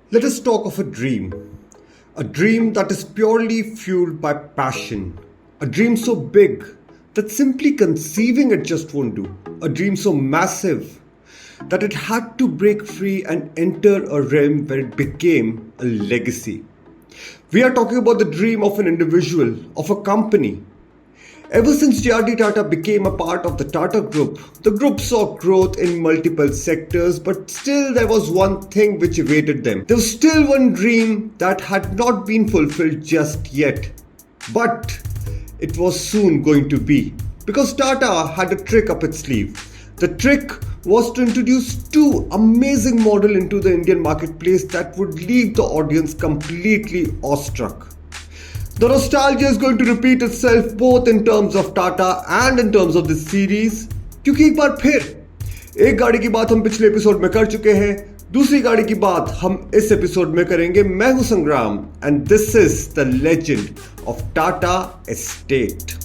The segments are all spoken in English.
Let us talk of a dream that is purely fueled by passion, a dream so big that simply conceiving it just won't do, a dream so massive that it had to break free and enter a realm where it became a legacy. We are talking about the dream of an individual, of a company. Ever since J.R.D. Tata became a part of the Tata Group, the group saw growth in multiple sectors, but still there was one thing which evaded them. There was still one dream that had not been fulfilled just yet. But it was soon going to be. Because Tata had a trick up its sleeve. The trick was to introduce two amazing models into the Indian marketplace that would leave the audience completely awestruck. The nostalgia is going to repeat itself both in terms of Tata and in terms of this series, क्योंकि एक बार फिर एक गाड़ी की बात हम पिछले episode में कर चुके हैं, दूसरी गाड़ी की बात हम इस एपिसोड में करेंगे। मैं हूं संग्राम and this is the legend of Tata estate.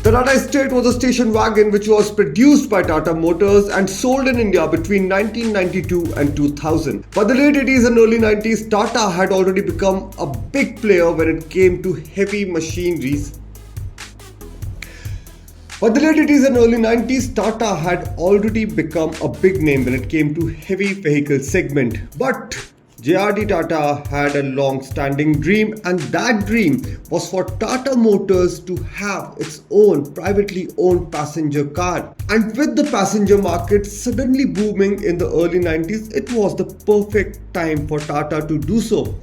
The Tata Estate was a station wagon which was produced by Tata Motors and sold in India between 1992 and 2000. By the late 80s and early 90s, Tata had already become a big player when it came to heavy machineries. By the late 80s and early 90s, Tata had already become a big name when it came to heavy vehicle segment. But J.R.D. Tata had a long-standing dream, and that dream was for Tata Motors to have its own privately owned passenger car. And with the passenger market suddenly booming in the early 90s, it was the perfect time for Tata to do so.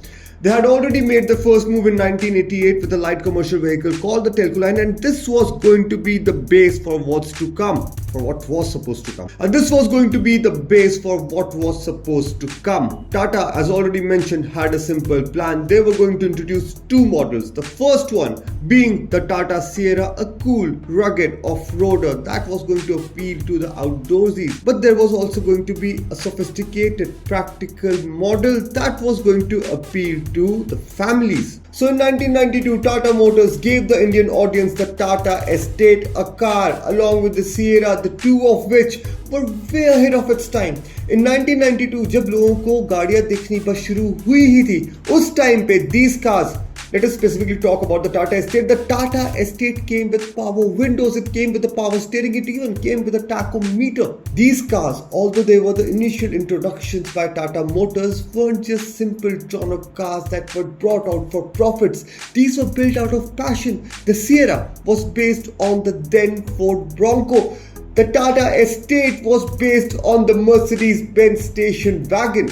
They had already made the first move in 1988 with a light commercial vehicle called the Telco line, and this was going to be the base for what's to come, for what was supposed to come. And this was going to be the base for what was supposed to come. Tata, as already mentioned, had a simple plan. They were going to introduce two models. The first one being the Tata Sierra, a cool, rugged off-roader that was going to appeal to the outdoorsy. But there was also going to be a sophisticated, practical model that was going to appeal to the families. So in 1992, Tata Motors gave the Indian audience the Tata Estate, a car, along with the Sierra, the two of which were way ahead of its time. In 1992, जब लोगों को गाड़ियाँ देखनी बस शुरू हुई ही थी, उस time पे these cars, let us specifically talk about the Tata Estate. The Tata Estate came with power windows, it came with the power steering, it even came with a tachometer. These cars, although they were the initial introductions by Tata Motors, weren't just simple drawn-up cars that were brought out for profits. These were built out of passion. The Sierra was based on the then Ford Bronco. The Tata Estate was based on the Mercedes-Benz station wagon.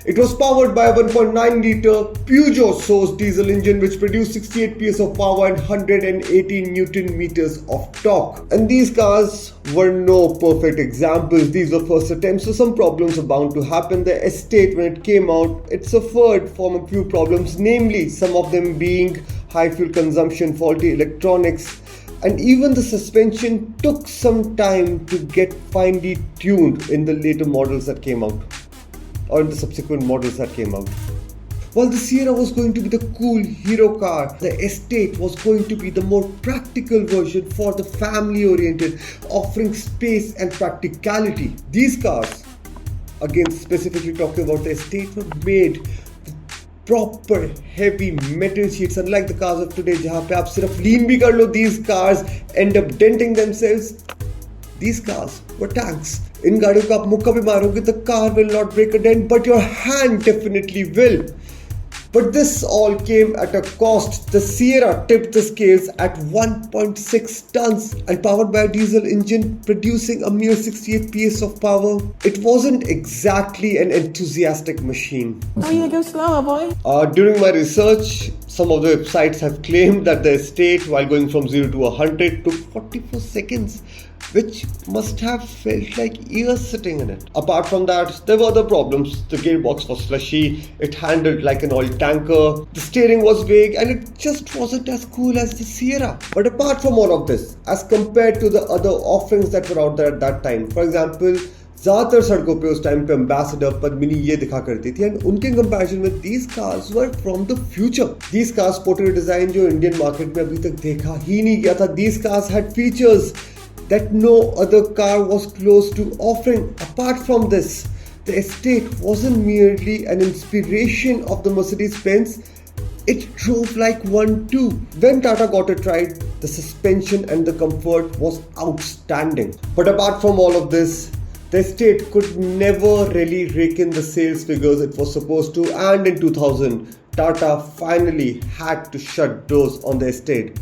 It was powered by a 1.9-litre Peugeot-sourced diesel engine which produced 68 PS of power and 118 Newton meters of torque. And these cars were no perfect examples. These were first attempts, so some problems were bound to happen. The Estate, when it came out, it suffered from a few problems, namely some of them being high fuel consumption, faulty electronics, and even the suspension took some time to get finely tuned in the later models that came out, or in the subsequent models that came out. While the Sierra was going to be the cool hero car, the Estate was going to be the more practical version for the family-oriented, offering space and practicality. These cars, again specifically talking about the Estate, were made with proper heavy metal sheets, unlike the cars of today जहाँ पे आप सिर्फ lean भी कर लो, these cars end up denting themselves. These cars were tanks. इन गाड़ियों को आप मुक्का भी मारोगे, the car will not break a dent, but your hand definitely will. But this all came at a cost. The Sierra tipped the scales at 1.6 tons and powered by a diesel engine producing a mere 68 PS of power. It wasn't exactly an enthusiastic machine. Oh, you go slower, boy. During my research, some of the websites have claimed that the Estate, while going from 0 to 100, took 44 seconds, which must have felt like years sitting in it. Apart from that, there were other problems. The gearbox was slushy, it handled like an oil tanker, the steering was vague, and it just wasn't as cool as the Sierra. But apart from all of this, as compared to the other offerings that were out there at that time, for example, ज़्यादातर सड़कों पे उस time पे ambassador Padmini ये दिखा करती थी, and उनके कंपैरिजन में these cars were from the future. These cars sported a design जो इंडियन मार्केट में अभी तक देखा ही नहीं गया था. These cars had features that no other car was close to offering. Apart from this, the Estate wasn't merely an inspiration of the Mercedes-Benz, it drove like one too. When Tata got it right, the suspension and the comfort was outstanding. But apart from all of this, the Estate could never really rake in the sales figures it was supposed to, and in 2000, Tata finally had to shut doors on the Estate.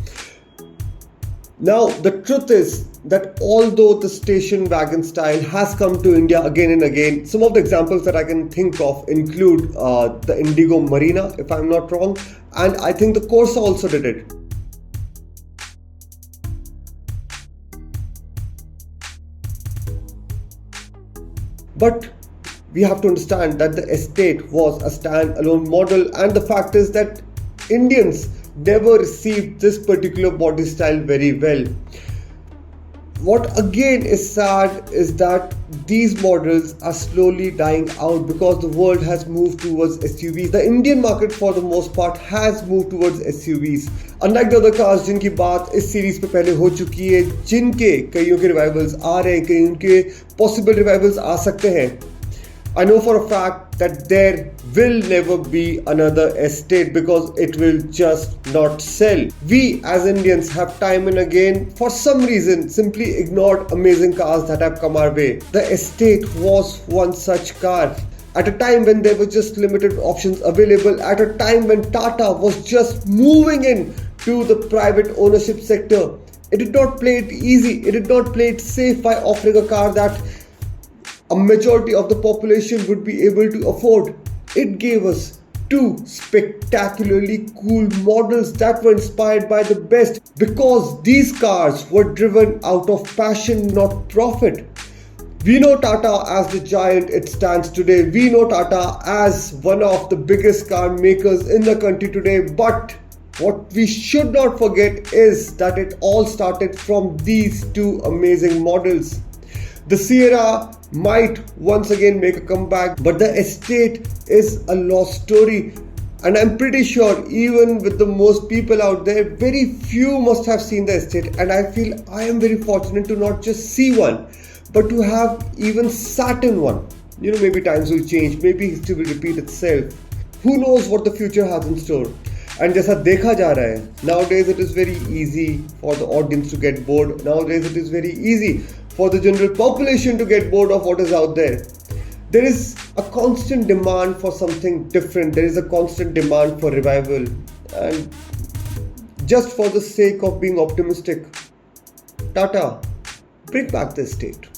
Now, the truth is that although the station wagon style has come to India again and again, some of the examples that I can think of include the Indigo Marina, if I'm not wrong, and I think the Corsa also did it. But we have to understand that the Estate was a stand-alone model, and the fact is that Indians never received this particular body style very well. What again is sad is that these models are slowly dying out because the world has moved towards SUVs. The Indian market for the most part has moved towards SUVs. Unlike the other cars जिनकी बात इस series पे पहले हो चुकी है, जिनके कईयों के रिवाइवल्स आ रहे हैं, कईयों के पॉसिबल रिवाइवल्स आ सकते हैं, I know for a fact that there will never be another Estate because it will just not sell. We as Indians have time and again, for some reason, simply ignored amazing cars that have come our way. The Estate was one such car. At a time when there were just limited options available, at a time when Tata was just moving in to the private ownership sector, it did not play it easy, it did not play it safe by offering a car that a majority of the population would be able to afford. It gave us two spectacularly cool models that were inspired by the best because these cars were driven out of passion, not profit. We know Tata as the giant it stands today. We know Tata as one of the biggest car makers in the country today. But what we should not forget is that it all started from these two amazing models. The Sierra might once again make a comeback, but the Estate is a lost story. And I'm pretty sure even with the most people out there, very few must have seen the Estate. And I feel I am very fortunate to not just see one, but to have even sat in one. You know, maybe times will change, maybe history will repeat itself. Who knows what the future has in store? And जैसा देखा जा रहा है, nowadays it is very easy for the audience to get bored. Nowadays it is very easy for the general population to get bored of what is out there. There is a constant demand for something different. There is a constant demand for revival. And just for the sake of being optimistic, Tata, bring back the Estate.